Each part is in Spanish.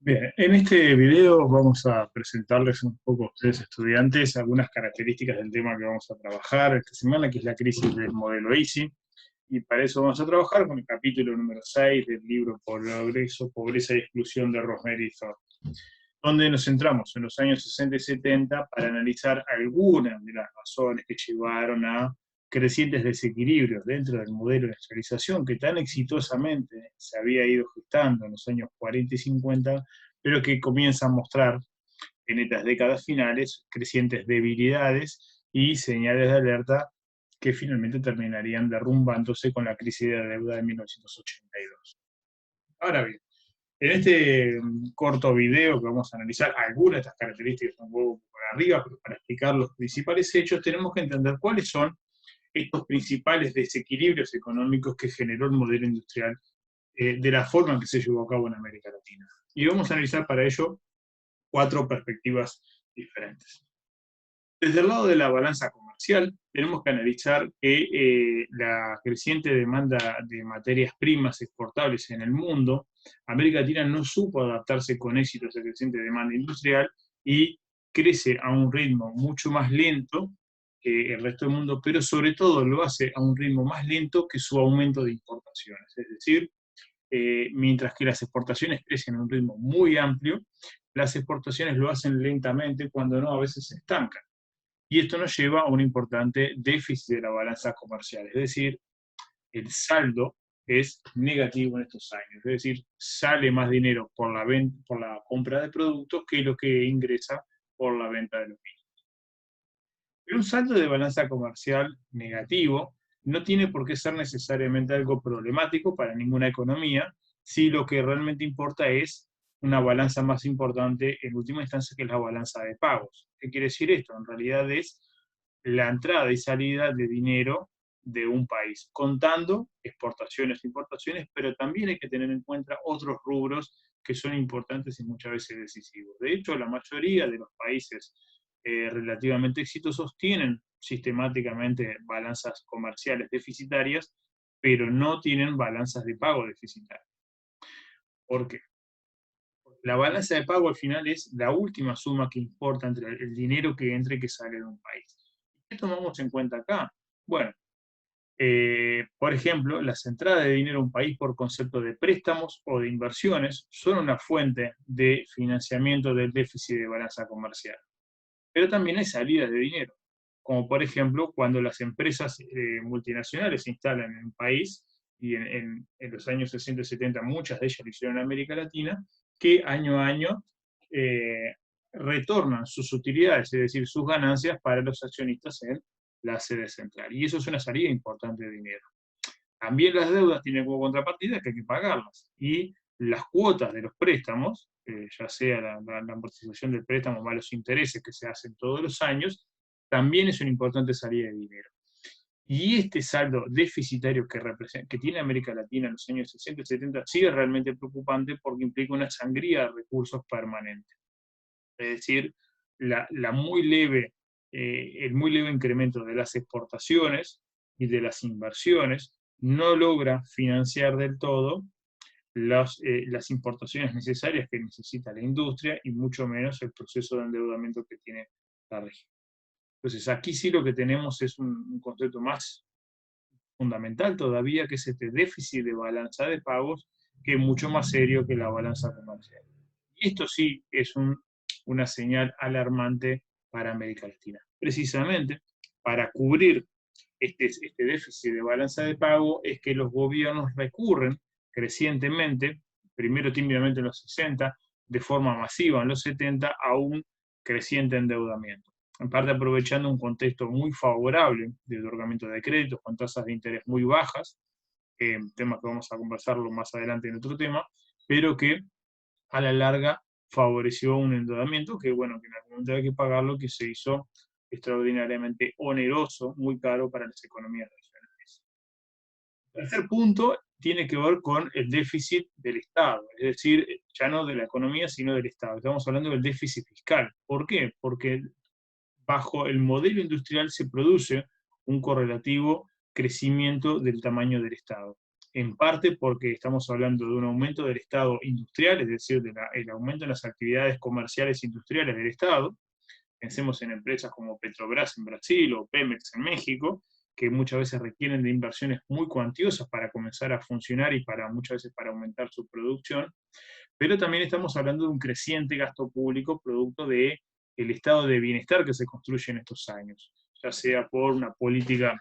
Bien, en este video vamos a presentarles un poco a ustedes estudiantes algunas características del tema que vamos a trabajar esta semana, que es la crisis del modelo EASY, y para eso vamos a trabajar con el capítulo número 6 del libro Progreso, Pobreza y Exclusión de Rosemary y Thorpe, donde nos centramos en los años 60 y 70 para analizar algunas de las razones que llevaron a crecientes desequilibrios dentro del modelo de industrialización que tan exitosamente se había ido gestando en los años 40 y 50, pero que comienza a mostrar en estas décadas finales crecientes debilidades y señales de alerta que finalmente terminarían derrumbándose con la crisis de deuda de 1982. Ahora bien, en este corto video que vamos a analizar algunas de estas características un poco por arriba, pero para explicar los principales hechos, tenemos que entender cuáles son estos principales desequilibrios económicos que generó el modelo industrial de la forma en que se llevó a cabo en América Latina. Y vamos a analizar para ello cuatro perspectivas diferentes. Desde el lado de la balanza comercial, tenemos que analizar que la creciente demanda de materias primas exportables en el mundo, América Latina no supo adaptarse con éxito a esa creciente demanda industrial y crece a un ritmo mucho más lento que el resto del mundo, pero sobre todo lo hace a un ritmo más lento que su aumento de importaciones. Es decir, mientras que las exportaciones crecen a un ritmo muy amplio, las exportaciones lo hacen lentamente, cuando no, a veces se estancan. Y esto nos lleva a un importante déficit de la balanza comercial, es decir, el saldo es negativo en estos años, es decir, sale más dinero por la compra de productos que lo que ingresa por la venta de los mismos. Pero un saldo de balanza comercial negativo no tiene por qué ser necesariamente algo problemático para ninguna economía, si lo que realmente importa es una balanza más importante en última instancia, que es la balanza de pagos. ¿Qué quiere decir esto? En realidad es la entrada y salida de dinero de un país, contando exportaciones e importaciones, pero también hay que tener en cuenta otros rubros que son importantes y muchas veces decisivos. De hecho, la mayoría de los países relativamente exitosos tienen sistemáticamente balanzas comerciales deficitarias, pero no tienen balanzas de pago deficitarias. ¿Por qué? La balanza de pago al final es la última suma que importa entre el dinero que entra y que sale de un país. ¿Qué tomamos en cuenta acá? Bueno, por ejemplo, las entradas de dinero a un país por concepto de préstamos o de inversiones son una fuente de financiamiento del déficit de balanza comercial. Pero también hay salidas de dinero, como por ejemplo cuando las empresas multinacionales se instalan en un país, y en los años 60 y 70 muchas de ellas lo hicieron en América Latina, que año a año eh, retornan sus utilidades, es decir, sus ganancias para los accionistas en la sede central. Y eso es una salida importante de dinero. También las deudas tienen como contrapartida que hay que pagarlas. Y las cuotas de los préstamos, ya sea la amortización del préstamo más los intereses que se hacen todos los años, también es una importante salida de dinero. Y este saldo deficitario que tiene América Latina en los años 60 y 70 sigue realmente preocupante, porque implica una sangría de recursos permanente. Es decir, el muy leve incremento de las exportaciones y de las inversiones no logra financiar del todo las importaciones necesarias que necesita la industria, y mucho menos el proceso de endeudamiento que tiene la región. Entonces, aquí sí lo que tenemos es un concepto más fundamental todavía, que es este déficit de balanza de pagos, que es mucho más serio que la balanza comercial. Y esto sí es una señal alarmante para América Latina. Precisamente para cubrir este déficit de balanza de pago es que los gobiernos recurren crecientemente, primero tímidamente en los 60, de forma masiva en los 70, a un creciente endeudamiento. En parte aprovechando un contexto muy favorable de otorgamiento de créditos con tasas de interés muy bajas, tema que vamos a conversarlo más adelante en otro tema, pero que a la larga favoreció un endeudamiento que, bueno, que en algún momento hay que pagarlo, que se hizo extraordinariamente oneroso, muy caro para las economías regionales. El tercer punto tiene que ver con el déficit del Estado, es decir, ya no de la economía, sino del Estado. Estamos hablando del déficit fiscal. ¿Por qué? Porque bajo el modelo industrial se produce un correlativo crecimiento del tamaño del Estado. en parte porque estamos hablando de un aumento del Estado industrial, es decir, el aumento en las actividades comerciales industriales del Estado. Pensemos en empresas como Petrobras en Brasil o Pemex en México, que muchas veces requieren de inversiones muy cuantiosas para comenzar a funcionar y muchas veces para aumentar su producción, pero también estamos hablando de un creciente gasto público producto del estado de bienestar que se construye en estos años, ya sea por una política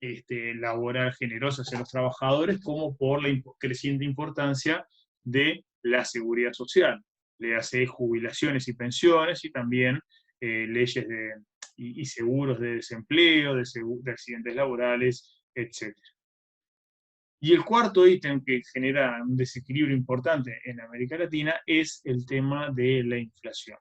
laboral generosa hacia los trabajadores, como por la creciente importancia de la seguridad social, le hace jubilaciones y pensiones, y también leyes y seguros de desempleo, de accidentes laborales, etc. Y el cuarto ítem que genera un desequilibrio importante en América Latina es el tema de la inflación.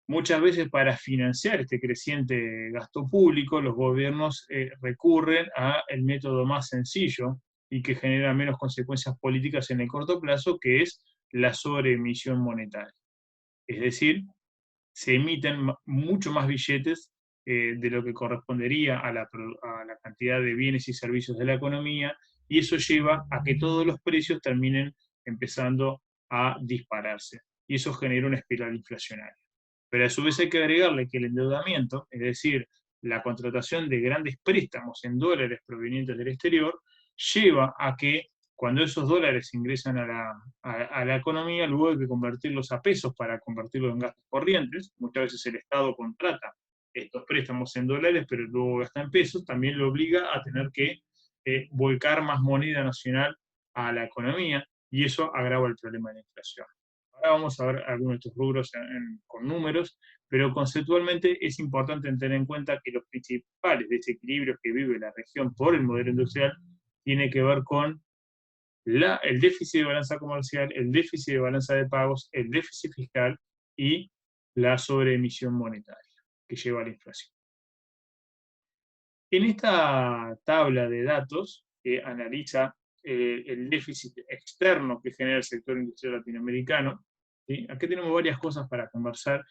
Muchas veces para financiar este creciente gasto público, los gobiernos recurren al método más sencillo y que genera menos consecuencias políticas en el corto plazo, que es la sobreemisión monetaria. Es decir, se emiten mucho más billetes de lo que correspondería a la cantidad de bienes y servicios de la economía, y eso lleva a que todos los precios terminen empezando a dispararse. Y eso genera una espiral inflacionaria. Pero a su vez hay que agregarle que el endeudamiento, es decir, la contratación de grandes préstamos en dólares provenientes del exterior, lleva a que cuando esos dólares ingresan a la economía, luego hay que convertirlos a pesos para convertirlos en gastos corrientes. Muchas veces el Estado contrata estos préstamos en dólares, pero luego gasta en pesos, también lo obliga a tener que volcar más moneda nacional a la economía, y eso agrava el problema de la inflación. Ahora vamos a ver algunos de estos rubros con números, pero conceptualmente es importante tener en cuenta que los principales desequilibrios que vive la región por el modelo industrial tiene que ver con el déficit de balanza comercial, el déficit de balanza de pagos, el déficit fiscal y la sobreemisión monetaria que lleva a la inflación. En esta tabla de datos que analiza el déficit externo que genera el sector industrial latinoamericano, ¿sí? Aquí tenemos varias cosas para conversar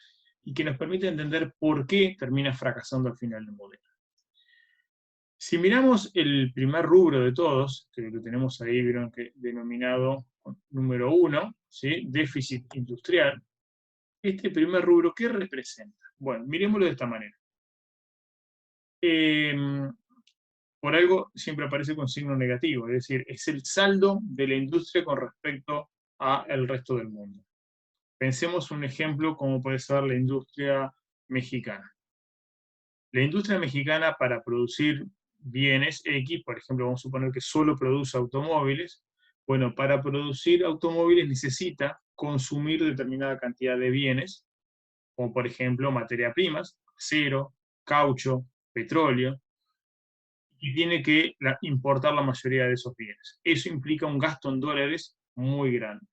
y que nos permiten entender por qué termina fracasando al final el modelo. Si miramos el primer rubro de todos, que lo tenemos ahí, vieron que denominado número 1, ¿sí? Déficit industrial, este primer rubro, ¿qué representa? Bueno, miremoslo de esta manera. Por algo siempre aparece con signo negativo, es decir, es el saldo de la industria con respecto al resto del mundo. Pensemos un ejemplo como puede ser la industria mexicana. La industria mexicana, para producir bienes X, por ejemplo, vamos a suponer que solo produce automóviles. Bueno, para producir automóviles necesita consumir determinada cantidad de bienes, como por ejemplo materias primas, acero, caucho, petróleo, y tiene que importar la mayoría de esos bienes. Eso implica un gasto en dólares muy grande.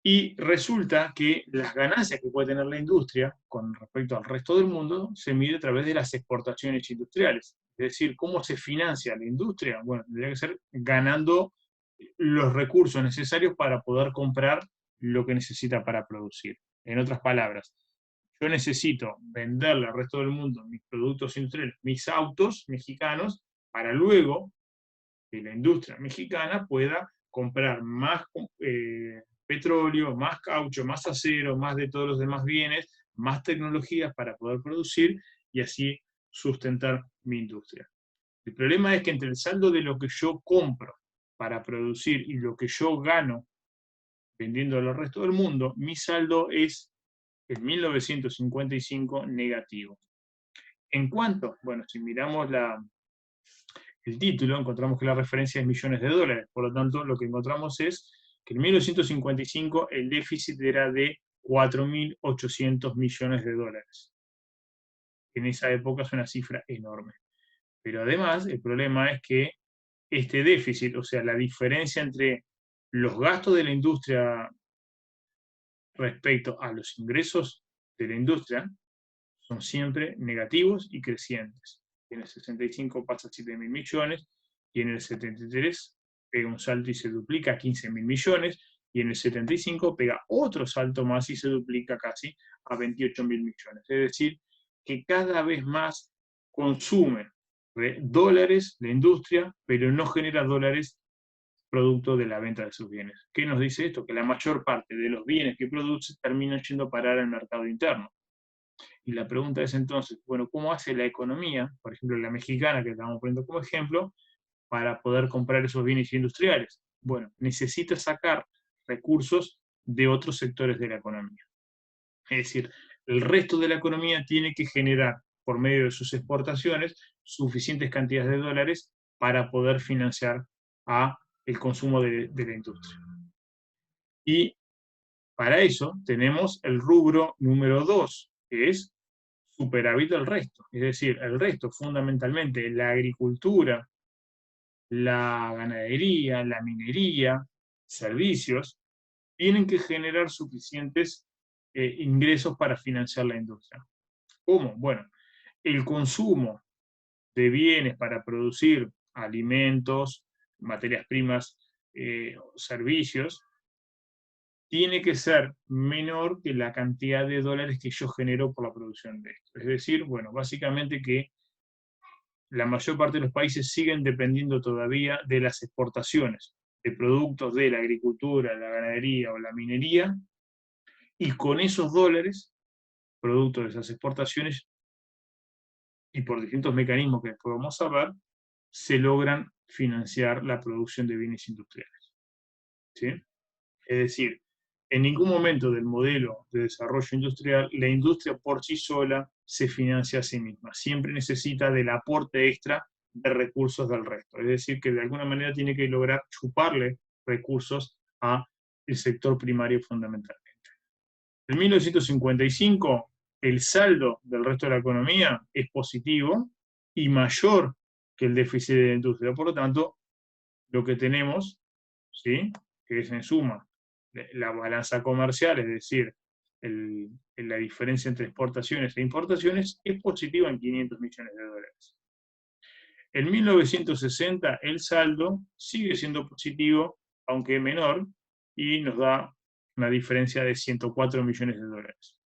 Y resulta que las ganancias que puede tener la industria con respecto al resto del mundo se mide a través de las exportaciones industriales. Es decir, ¿cómo se financia la industria? Bueno, tendría que ser ganando los recursos necesarios para poder comprar lo que necesita para producir. En otras palabras, yo necesito venderle al resto del mundo mis productos industriales, mis autos mexicanos, para luego que la industria mexicana pueda comprar más petróleo, más caucho, más acero, más de todos los demás bienes, más tecnologías para poder producir y así sustentar mi industria. El problema es que entre el saldo de lo que yo compro para producir y lo que yo gano vendiendo al resto del mundo, mi saldo es en 1955 negativo. ¿En cuánto? Bueno, si miramos el título, encontramos que la referencia es millones de dólares. Por lo tanto, lo que encontramos es que en 1955 el déficit era de 4.800 millones de dólares. En esa época es una cifra enorme. Pero además, el problema es que este déficit, o sea, la diferencia entre los gastos de la industria respecto a los ingresos de la industria, son siempre negativos y crecientes. En el 65 pasa a 7.000 millones, y en el 73 pega un salto y se duplica a 15.000 millones, y en el 75 pega otro salto más y se duplica casi a 28.000 millones. Es decir, que cada vez más consumen dólares la industria, pero no genera dólares producto de la venta de sus bienes. ¿Qué nos dice esto? Que la mayor parte de los bienes que produce terminan yendo a parar al mercado interno. Y la pregunta es entonces, bueno, ¿cómo hace la economía, por ejemplo la mexicana que estamos poniendo como ejemplo, para poder comprar esos bienes industriales? Bueno, necesita sacar recursos de otros sectores de la economía. Es decir, el resto de la economía tiene que generar, por medio de sus exportaciones, suficientes cantidades de dólares para poder financiar el consumo de la industria. Y para eso tenemos el rubro número 2, que es superávit del resto. Es decir, el resto, fundamentalmente, la agricultura, la ganadería, la minería, servicios, tienen que generar suficientes ingresos para financiar la industria. ¿Cómo? Bueno, el consumo de bienes para producir alimentos, materias primas, servicios, tiene que ser menor que la cantidad de dólares que yo genero por la producción de esto. Es decir, bueno, básicamente que la mayor parte de los países siguen dependiendo todavía de las exportaciones de productos de la agricultura, la ganadería o la minería, y con esos dólares, producto de esas exportaciones, y por distintos mecanismos que después vamos a ver, se logran financiar la producción de bienes industriales. ¿Sí? Es decir, en ningún momento del modelo de desarrollo industrial, la industria por sí sola se financia a sí misma. Siempre necesita del aporte extra de recursos del resto. Es decir, que de alguna manera tiene que lograr chuparle recursos al sector primario fundamentalmente. En 1955, el saldo del resto de la economía es positivo y mayor que el déficit de la industria. Por lo tanto, lo que tenemos, ¿sí?, que es en suma la balanza comercial, es decir, la diferencia entre exportaciones e importaciones, es positiva en 500 millones de dólares. En 1960 el saldo sigue siendo positivo, aunque menor, y nos da una diferencia de 104 millones de dólares.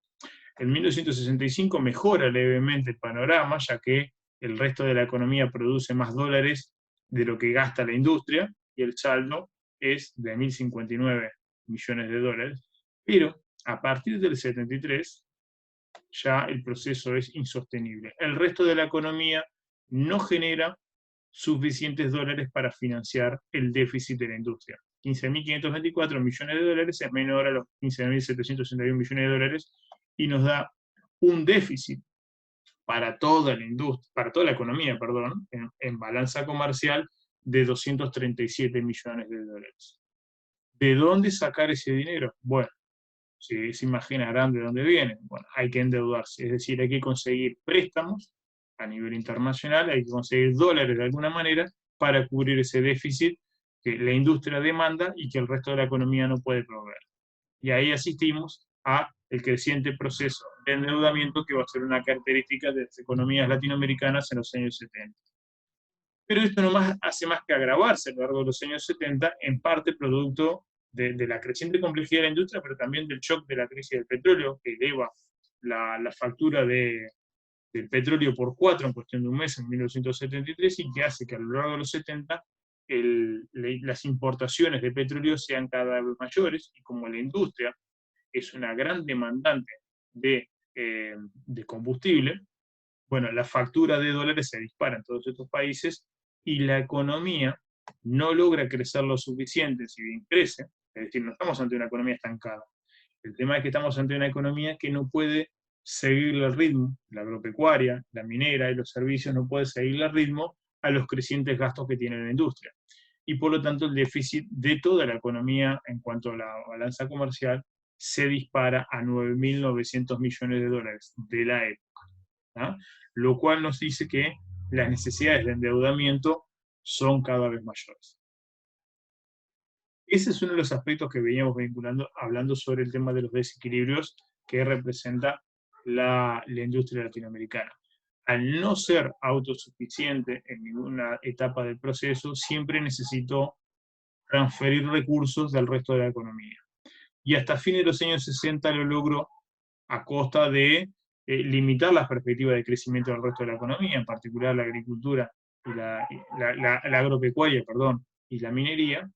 En 1965 mejora levemente el panorama, ya que el resto de la economía produce más dólares de lo que gasta la industria, y el saldo es de 1.059 millones de dólares, pero a partir del 73 ya el proceso es insostenible. El resto de la economía no genera suficientes dólares para financiar el déficit de la industria. 15.524 millones de dólares es menor a los 15.761 millones de dólares y nos da un déficit para toda la industria, para toda la economía, perdón, en balanza comercial de 237 millones de dólares. ¿De dónde sacar ese dinero? Bueno, se imaginarán de dónde viene. Bueno, hay que endeudarse, es decir, hay que conseguir préstamos a nivel internacional, hay que conseguir dólares de alguna manera para cubrir ese déficit que la industria demanda y que el resto de la economía no puede proveer. Y ahí asistimos a el creciente proceso de endeudamiento que va a ser una característica de las economías latinoamericanas en los años 70. Pero esto no hace más que agravarse a lo largo de los años 70, en parte producto de la creciente complejidad de la industria, pero también del shock de la crisis del petróleo, que eleva la factura del petróleo por 4 en cuestión de un mes en 1973, y que hace que a lo largo de los 70 las importaciones de petróleo sean cada vez mayores, y como la industria es una gran demandante de combustible, bueno, la factura de dólares se dispara en todos estos países y la economía no logra crecer lo suficiente, si bien crece, es decir, no estamos ante una economía estancada. El tema es que estamos ante una economía que no puede seguir el ritmo, la agropecuaria, la minera y los servicios no pueden seguir el ritmo a los crecientes gastos que tiene la industria. Y por lo tanto el déficit de toda la economía en cuanto a la balanza comercial se dispara a 9.900 millones de dólares de la época, ¿ah? Lo cual nos dice que las necesidades de endeudamiento son cada vez mayores. Ese es uno de los aspectos que veníamos hablando sobre el tema de los desequilibrios que representa la industria latinoamericana. Al no ser autosuficiente en ninguna etapa del proceso, siempre necesitó transferir recursos del resto de la economía. Y hasta fines de los años 60 lo logró a costa de limitar las perspectivas de crecimiento del resto de la economía, en particular la agricultura la agropecuaria, perdón, y la minería,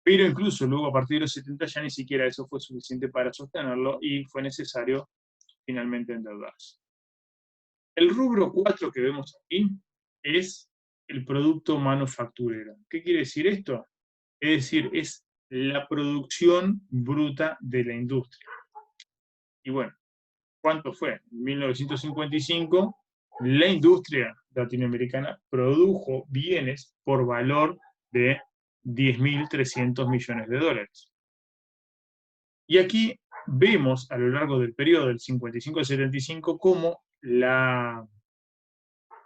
pero incluso luego a partir de los 70 ya ni siquiera eso fue suficiente para sostenerlo y fue necesario finalmente endeudarse. El rubro 4 que vemos aquí es el producto manufacturero. ¿Qué quiere decir esto? Es decir, es la producción bruta de la industria. Y bueno, ¿cuánto fue? En 1955, la industria latinoamericana produjo bienes por valor de 10.300 millones de dólares. Y aquí vemos a lo largo del periodo del 55 al 75 cómo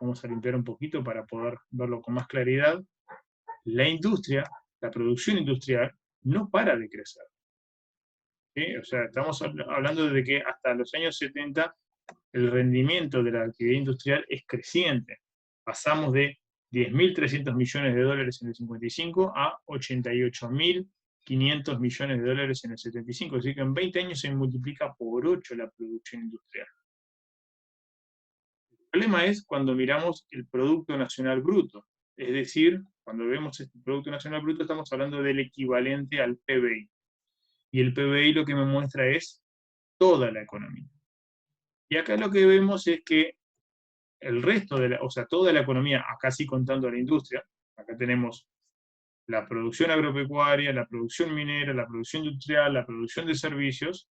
vamos a limpiar un poquito para poder verlo con más claridad, la industria, la producción industrial, no para de crecer. ¿Sí? O sea, estamos hablando de que hasta los años 70 el rendimiento de la actividad industrial es creciente. Pasamos de 10.300 millones de dólares en el 55 a 88.500 millones de dólares en el 75. Es decir, que en 20 años se multiplica por 8 la producción industrial. El problema es cuando miramos el Producto Nacional Bruto. Es decir, cuando vemos este Producto Nacional Bruto estamos hablando del equivalente al PBI. Y el PBI lo que me muestra es toda la economía. Y acá lo que vemos es que el resto o sea, toda la economía, acá sí contando a la industria, acá tenemos la producción agropecuaria, la producción minera, la producción industrial, la producción de servicios,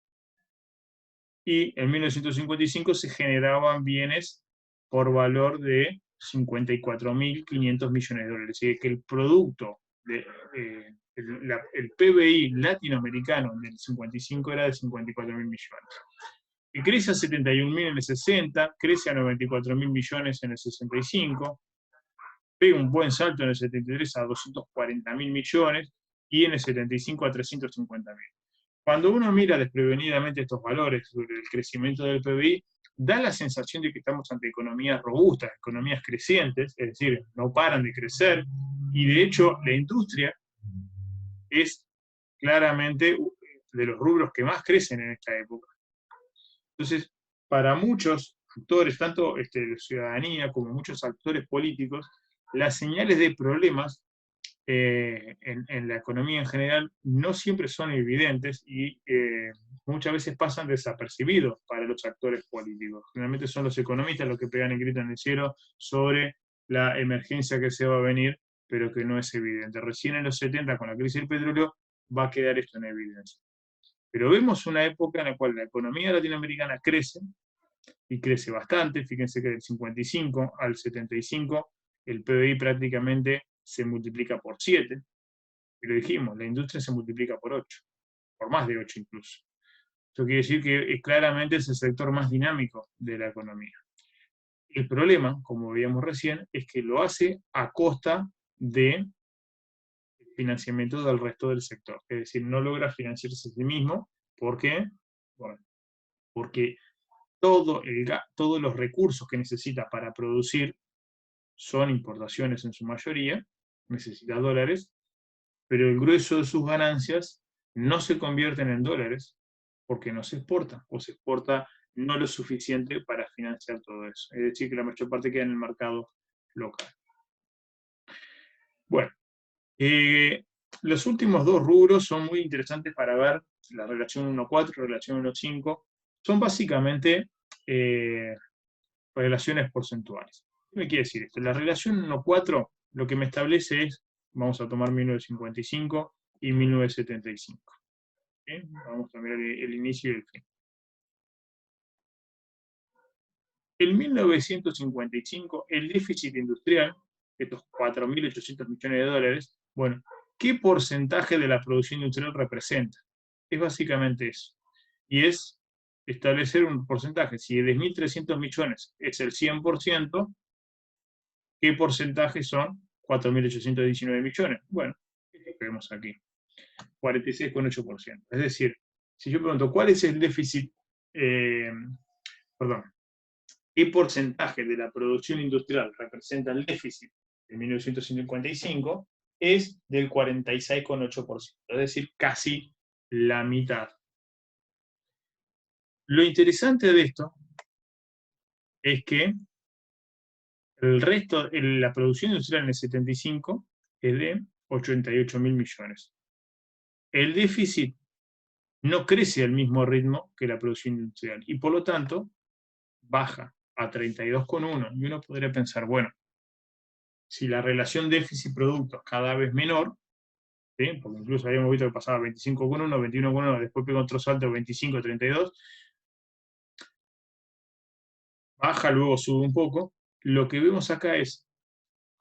y en 1955 se generaban bienes por valor de 54.500 millones de dólares. Es decir, que el producto, el PBI latinoamericano del 55 era de 54.000 millones. Y crece a 71.000 en el 60, crece a 94.000 millones en el 65, pega un buen salto en el 73 a 240.000 millones y en el 75 a 350.000. Cuando uno mira desprevenidamente estos valores sobre el crecimiento del PBI, da la sensación de que estamos ante economías robustas, economías crecientes, es decir, no paran de crecer, y de hecho la industria es claramente de los rubros que más crecen en esta época. Entonces, para muchos actores, tanto la ciudadanía como muchos actores políticos, las señales de problemas en la economía en general no siempre son evidentes y muchas veces pasan desapercibidos para los actores políticos. Generalmente son los economistas los que pegan el grito en el cielo sobre la emergencia que se va a venir, pero que no es evidente. Recién en los 70, con la crisis del petróleo, va a quedar esto en evidencia. Pero vemos una época en la cual la economía latinoamericana crece, y crece bastante. Fíjense que del 55 al 75 el PBI prácticamente se multiplica por 7, pero dijimos, la industria se multiplica por 8, por más de 8 incluso. Esto quiere decir que claramente es el sector más dinámico de la economía. El problema, como veíamos recién, es que lo hace a costa de financiamiento del resto del sector. Es decir, no logra financiarse a sí mismo. ¿Por qué? Bueno, porque todos los recursos que necesita para producir son importaciones en su mayoría, necesita dólares, pero el grueso de sus ganancias no se convierten en dólares porque no se exporta, o se exporta no lo suficiente para financiar todo eso. Es decir, que la mayor parte queda en el mercado local. Bueno, los últimos dos rubros son muy interesantes para ver la relación 1.4 y la relación 1.5. Son básicamente relaciones porcentuales. ¿Qué me quiere decir esto? La relación 1.4 lo que me establece es, vamos a tomar 1955 y 1975. ¿Bien? Vamos a mirar el inicio y el fin. En 1955, el déficit industrial, estos 4.800 millones de dólares, bueno, ¿qué porcentaje de la producción industrial representa? Es básicamente eso. Y es establecer un porcentaje. Si de 10.300 millones es el 100%, ¿qué porcentaje son 4.819 millones? Bueno, lo que vemos aquí, 46,8%. Es decir, si yo pregunto, ¿cuál es el déficit, perdón, qué porcentaje de la producción industrial representa el déficit de 1955? Es del 46,8%, es decir, casi la mitad. Lo interesante de esto es que El resto, la producción industrial en el 75 es de 88.000 millones. El déficit no crece al mismo ritmo que la producción industrial y por lo tanto baja a 32,1. Y uno podría pensar, bueno, si la relación déficit-producto es cada vez menor, ¿sí? Porque incluso habíamos visto que pasaba 25,1, 21,1, después pegó otro salto 25, 32, baja, luego sube un poco. Lo que vemos acá es,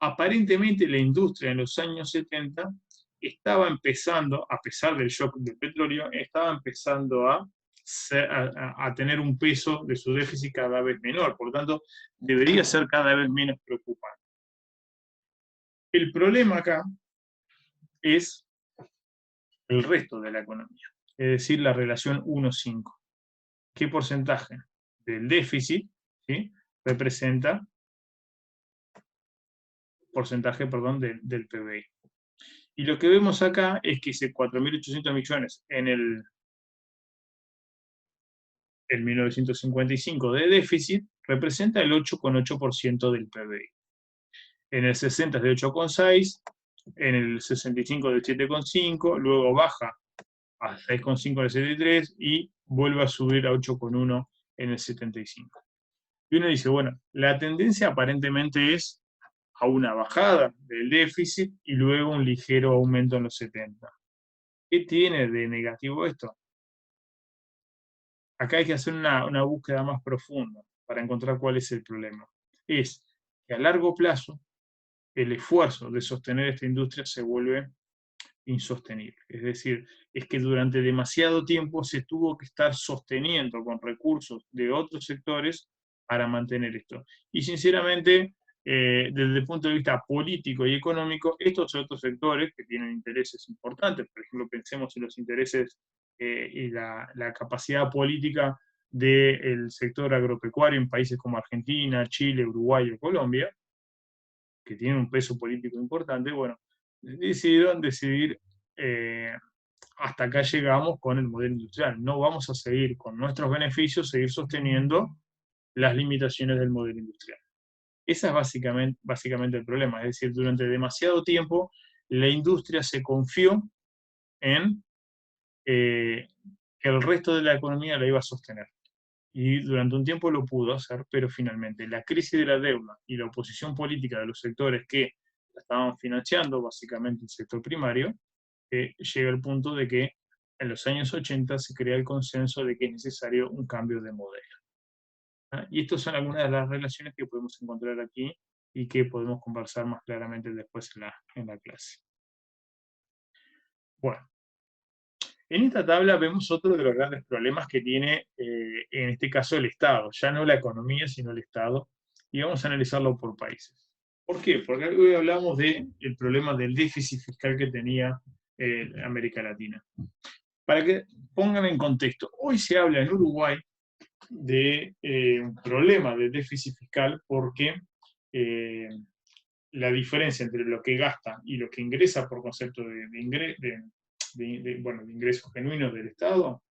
aparentemente la industria en los años 70 estaba empezando, a pesar del shock del petróleo, estaba empezando a tener un peso de su déficit cada vez menor, por lo tanto, debería ser cada vez menos preocupante. El problema acá es el resto de la economía, es decir, la relación 1,5. ¿Qué porcentaje del déficit, ¿sí?, representa porcentaje, perdón, del PBI? Y lo que vemos acá es que ese 4.800 millones en 1955 de déficit representa el 8,8% del PBI. En el 60 es de 8,6, en el 65 de 7,5, luego baja a 6,5 en el 73 y vuelve a subir a 8,1 en el 75. Y uno dice, bueno, la tendencia aparentemente es a una bajada del déficit y luego un ligero aumento en los 70. ¿Qué tiene de negativo esto? Acá hay que hacer una búsqueda más profunda para encontrar cuál es el problema. Es que a largo plazo el esfuerzo de sostener esta industria se vuelve insostenible. Es decir, es que durante demasiado tiempo se tuvo que estar sosteniendo con recursos de otros sectores para mantener esto. Y sinceramente, desde el punto de vista político y económico, estos otros sectores que tienen intereses importantes, por ejemplo, pensemos en los intereses y la capacidad política del sector agropecuario en países como Argentina, Chile, Uruguay o Colombia, que tienen un peso político importante, bueno, decidieron decidir hasta acá llegamos con el modelo industrial. No vamos a seguir con nuestros beneficios, seguir sosteniendo las limitaciones del modelo industrial. Ese es básicamente el problema. Es decir, durante demasiado tiempo la industria se confió en que el resto de la economía la iba a sostener. Y durante un tiempo lo pudo hacer, pero finalmente la crisis de la deuda y la oposición política de los sectores que la estaban financiando, básicamente el sector primario, llega al punto de que en los años 80 se crea el consenso de que es necesario un cambio de modelo. ¿Ah? Y estas son algunas de las relaciones que podemos encontrar aquí y que podemos conversar más claramente después en la clase. Bueno, en esta tabla vemos otro de los grandes problemas que tiene, en este caso, el Estado. Ya no la economía, sino el Estado. Y vamos a analizarlo por países. ¿Por qué? Porque hoy hablamos del problema del déficit fiscal que tenía América Latina. Para que pongan en contexto, hoy se habla en Uruguay de un problema de déficit fiscal porque la diferencia entre lo que gasta y lo que ingresa por concepto de ingresos genuinos del Estado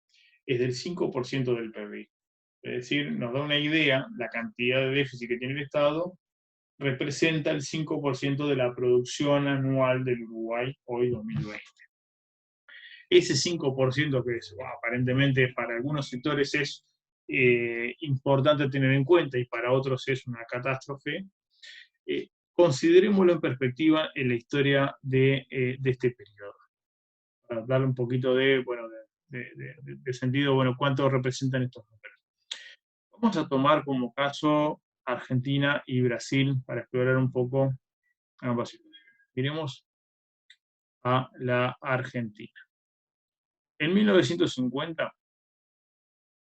es del 5% del PBI. Es decir, nos da una idea, la cantidad de déficit que tiene el Estado representa el 5% de la producción anual del Uruguay hoy 2020. Ese 5% que es, aparentemente para algunos sectores es importante tener en cuenta y para otros es una catástrofe, considerémoslo en perspectiva en la historia de este periodo. Para darle un poquito de sentido, bueno, cuánto representan estos números. Vamos a tomar como caso Argentina y Brasil para explorar un poco ambas situaciones. Miremos a la Argentina. En 1950,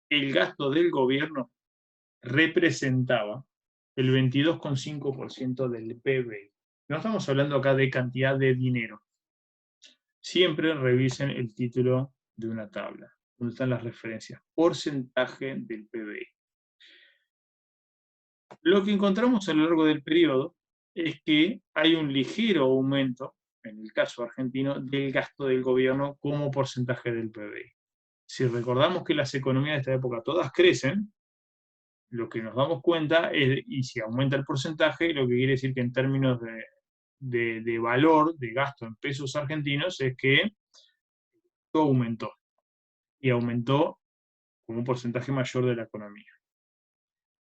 el gasto del gobierno representaba el 22,5% del PBI. No estamos hablando acá de cantidad de dinero. Siempre revisen el título de una tabla, donde están las referencias. Porcentaje del PBI. Lo que encontramos a lo largo del periodo es que hay un ligero aumento, en el caso argentino, del gasto del gobierno como porcentaje del PBI. Si recordamos que las economías de esta época todas crecen, lo que nos damos cuenta es, y si aumenta el porcentaje, lo que quiere decir que en términos de valor, de gasto en pesos argentinos, es que todo aumentó, y aumentó con un porcentaje mayor de la economía.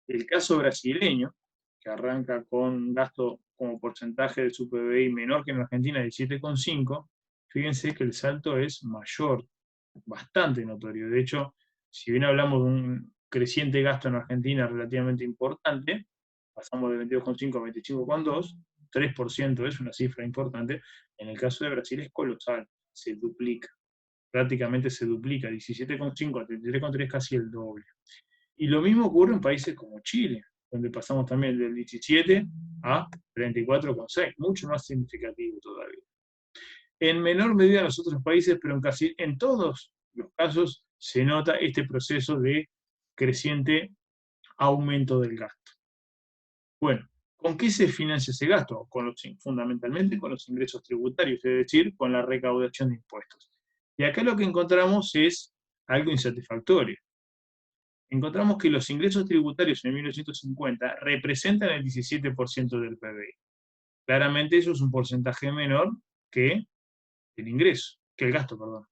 El caso brasileño, que arranca con un gasto como porcentaje de su PBI menor que en Argentina, 17,5, fíjense que el salto es mayor, bastante notorio. De hecho, si bien hablamos de un creciente gasto en Argentina relativamente importante, pasamos de 22,5 a 25,2, 3% es una cifra importante, en el caso de Brasil es colosal, se duplica, prácticamente se duplica, 17,5 a 33,3, casi el doble. Y lo mismo ocurre en países como Chile, donde pasamos también del 17 a 34,6, mucho más significativo todavía. En menor medida en los otros países, pero casi en todos los casos se nota este proceso de creciente aumento del gasto. Bueno, ¿con qué se financia ese gasto? Fundamentalmente con los ingresos tributarios, es decir, con la recaudación de impuestos. Y acá lo que encontramos es algo insatisfactorio. Encontramos que los ingresos tributarios en 1950 representan el 17% del PBI. Claramente eso es un porcentaje menor que el ingreso, que el gasto, perdón.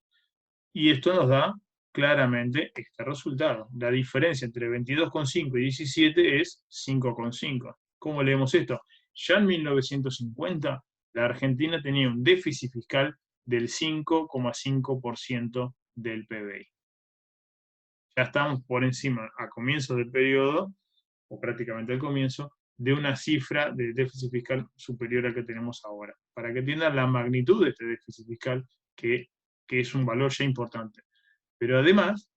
Y esto nos da claramente este resultado. La diferencia entre 22,5 y 17 es 5,5. ¿Cómo leemos esto? Ya en 1950 la Argentina tenía un déficit fiscal del 5,5% del PBI. Ya estamos por encima, a comienzo del periodo, o prácticamente al comienzo, de una cifra de déficit fiscal superior al que tenemos ahora. Para que entiendan la magnitud de este déficit fiscal, que es un valor ya importante. Pero además,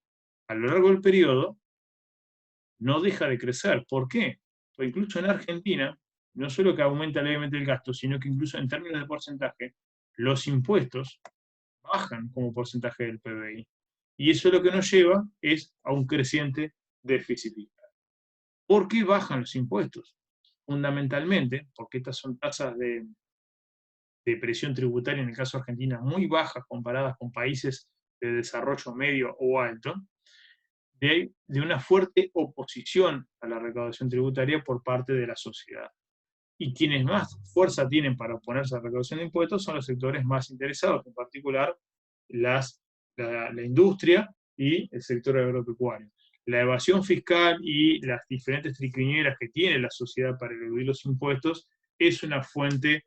a lo largo del periodo, no deja de crecer. ¿Por qué? Porque incluso en Argentina, no solo que aumenta levemente el gasto, sino que incluso en términos de porcentaje, los impuestos bajan como porcentaje del PBI. Y eso lo que nos lleva es a un creciente déficit fiscal. ¿Por qué bajan los impuestos? Fundamentalmente, porque estas son tasas de presión tributaria, en el caso de Argentina, muy bajas comparadas con países de desarrollo medio o alto, de una fuerte oposición a la recaudación tributaria por parte de la sociedad. Y quienes más fuerza tienen para oponerse a la recaudación de impuestos son los sectores más interesados, en particular la industria y el sector agropecuario. La evasión fiscal y las diferentes triquiñuelas que tiene la sociedad para eludir los impuestos es una fuente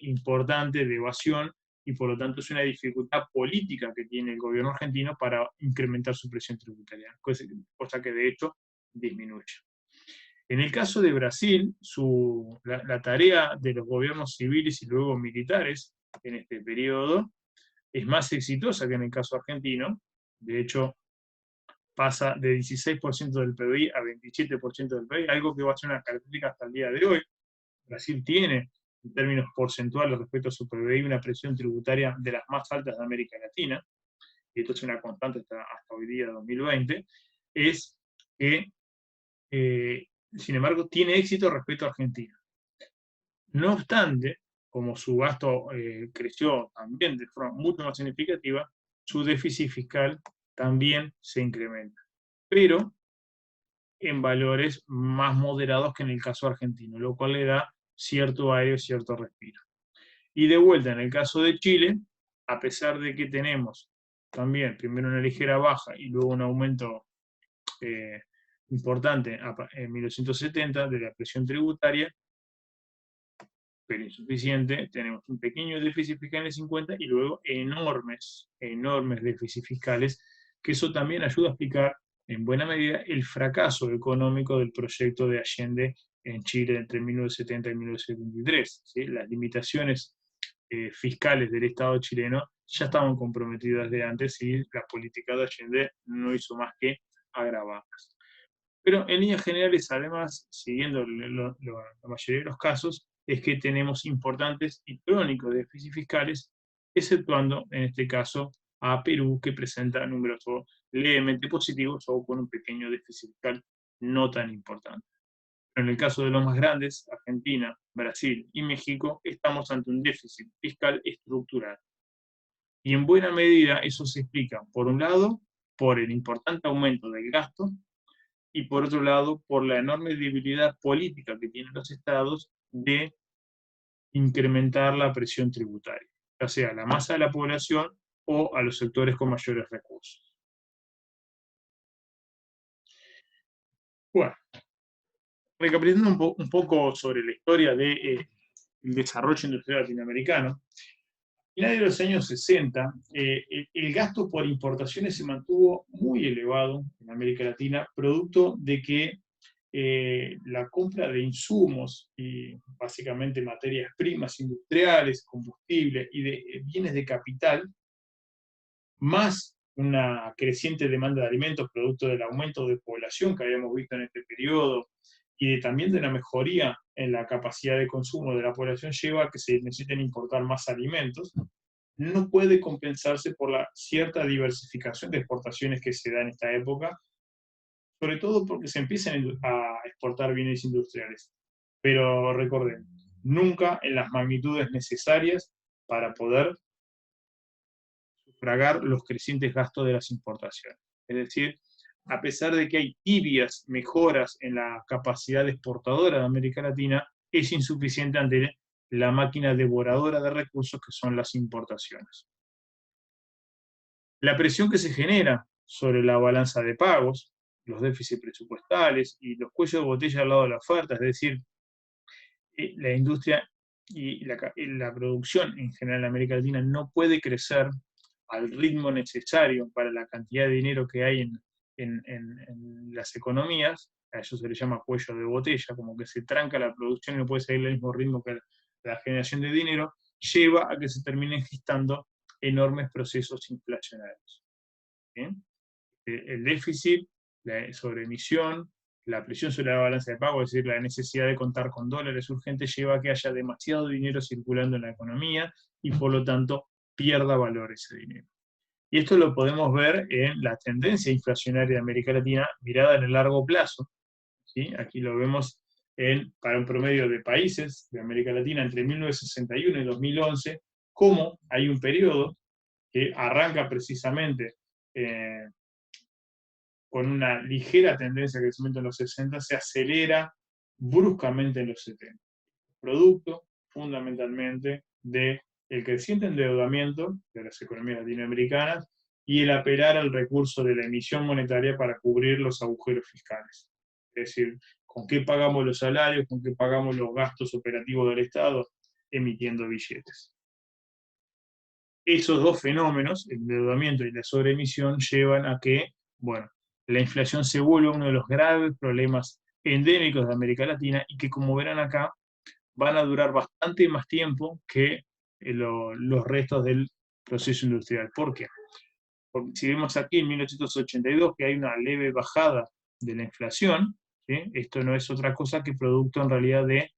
importante de evasión y por lo tanto es una dificultad política que tiene el gobierno argentino para incrementar su presión tributaria, cosa que de hecho disminuye. En el caso de Brasil, la tarea de los gobiernos civiles y luego militares en este periodo es más exitosa que en el caso argentino. De hecho, pasa de 16% del PBI a 27% del PBI, algo que va a ser una característica hasta el día de hoy. Brasil tiene, en términos porcentuales respecto a su PBI, una presión tributaria de las más altas de América Latina, y esto es una constante hasta hoy día, 2020, es que, sin embargo, tiene éxito respecto a Argentina. No obstante, como su gasto creció también de forma mucho más significativa, su déficit fiscal también se incrementa, pero en valores más moderados que en el caso argentino, lo cual le da cierto aire, cierto respiro. Y de vuelta, en el caso de Chile, a pesar de que tenemos también primero una ligera baja y luego un aumento importante en 1970 de la presión tributaria, pero insuficiente, tenemos un pequeño déficit fiscal en el 50 y luego enormes déficits fiscales, que eso también ayuda a explicar en buena medida el fracaso económico del proyecto de Allende en Chile entre 1970 y 1973. ¿Sí? Las limitaciones fiscales del Estado chileno ya estaban comprometidas de antes y la política de Allende no hizo más que agravarlas. Pero en líneas generales, además, siguiendo la mayoría de los casos, es que tenemos importantes y crónicos déficits fiscales, exceptuando en este caso a Perú, que presenta números levemente positivos o con un pequeño déficit fiscal no tan importante. Pero en el caso de los más grandes, Argentina, Brasil y México, estamos ante un déficit fiscal estructural. Y en buena medida eso se explica, por un lado, por el importante aumento del gasto, y por otro lado, por la enorme debilidad política que tienen los estados de incrementar la presión tributaria, ya sea a la masa de la población o a los sectores con mayores recursos. Bueno, recapitulando un poco sobre la historia del desarrollo industrial latinoamericano, a finales de los años 60, el gasto por importaciones se mantuvo muy elevado en América Latina, producto de que la compra de insumos y básicamente materias primas industriales, combustible y de bienes de capital, más una creciente demanda de alimentos producto del aumento de población que habíamos visto en este periodo y también de una mejoría en la capacidad de consumo de la población, lleva a que se necesiten importar más alimentos, no puede compensarse por la cierta diversificación de exportaciones que se da en esta época, sobre todo porque se empiezan a exportar bienes industriales. Pero recuerden, nunca en las magnitudes necesarias para poder sufragar los crecientes gastos de las importaciones. Es decir, a pesar de que hay tibias mejoras en la capacidad exportadora de América Latina, es insuficiente ante la máquina devoradora de recursos que son las importaciones. La presión que se genera sobre la balanza de pagos, los déficits presupuestales y los cuellos de botella al lado de la oferta, es decir, la industria y la producción en general en América Latina no puede crecer al ritmo necesario para la cantidad de dinero que hay en las economías, a eso se le llama cuello de botella, como que se tranca la producción y no puede seguir al mismo ritmo que la generación de dinero, lleva a que se terminen gestando enormes procesos inflacionarios. ¿Bien? El déficit, la sobreemisión, la presión sobre la balanza de pago, es decir, la necesidad de contar con dólares urgentes, lleva a que haya demasiado dinero circulando en la economía y por lo tanto pierda valor ese dinero. Y esto lo podemos ver en la tendencia inflacionaria de América Latina mirada en el largo plazo. ¿Sí? Aquí lo vemos para un promedio de países de América Latina entre 1961 y 2011, cómo hay un periodo que arranca precisamente con una ligera tendencia de crecimiento en los 60, se acelera bruscamente en los 70. Producto fundamentalmente del creciente endeudamiento de las economías latinoamericanas y el apelar al recurso de la emisión monetaria para cubrir los agujeros fiscales. Es decir, ¿con qué pagamos los salarios? ¿Con qué pagamos los gastos operativos del Estado? Emitiendo billetes. Esos dos fenómenos, el endeudamiento y la sobreemisión, llevan a que, bueno, la inflación se vuelva uno de los graves problemas endémicos de América Latina y que, como verán acá, van a durar bastante más tiempo que los restos del proceso industrial. ¿Por qué? Porque si vemos aquí en 1882 que hay una leve bajada de la inflación, ¿sí? Esto no es otra cosa que producto en realidad de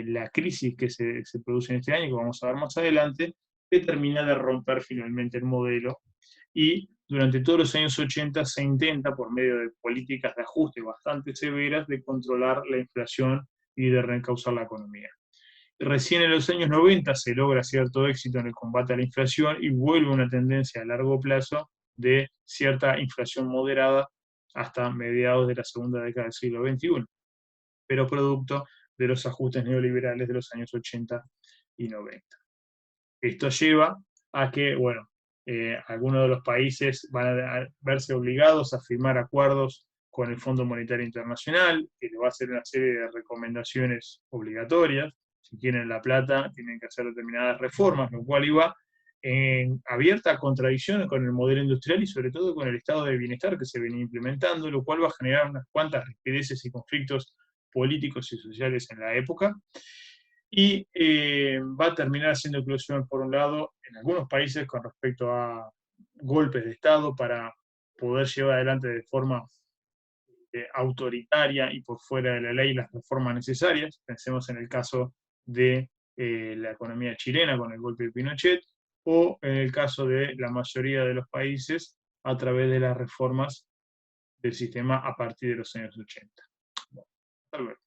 la crisis que se produce en este año, que vamos a ver más adelante, que termina de romper finalmente el modelo y durante todos los años 80 se intenta, por medio de políticas de ajuste bastante severas, de controlar la inflación y de reencauzar la economía. Recién en los años 90 se logra cierto éxito en el combate a la inflación y vuelve una tendencia a largo plazo de cierta inflación moderada hasta mediados de la segunda década del siglo XXI, pero producto de los ajustes neoliberales de los años 80 y 90. Esto lleva a que, bueno, algunos de los países van a verse obligados a firmar acuerdos con el Fondo Monetario Internacional, que le va a hacer una serie de recomendaciones obligatorias. Si tienen la plata, tienen que hacer determinadas reformas, lo cual iba en abierta contradicción con el modelo industrial y sobre todo con el estado de bienestar que se venía implementando, lo cual va a generar unas cuantas rispideces y conflictos políticos y sociales en la época. Y va a terminar siendo inclusión, por un lado, en algunos países con respecto a golpes de Estado para poder llevar adelante de forma autoritaria y por fuera de la ley las reformas necesarias. Pensemos en el caso de la economía chilena con el golpe de Pinochet, o en el caso de la mayoría de los países a través de las reformas del sistema a partir de los años 80. Bueno, hasta luego.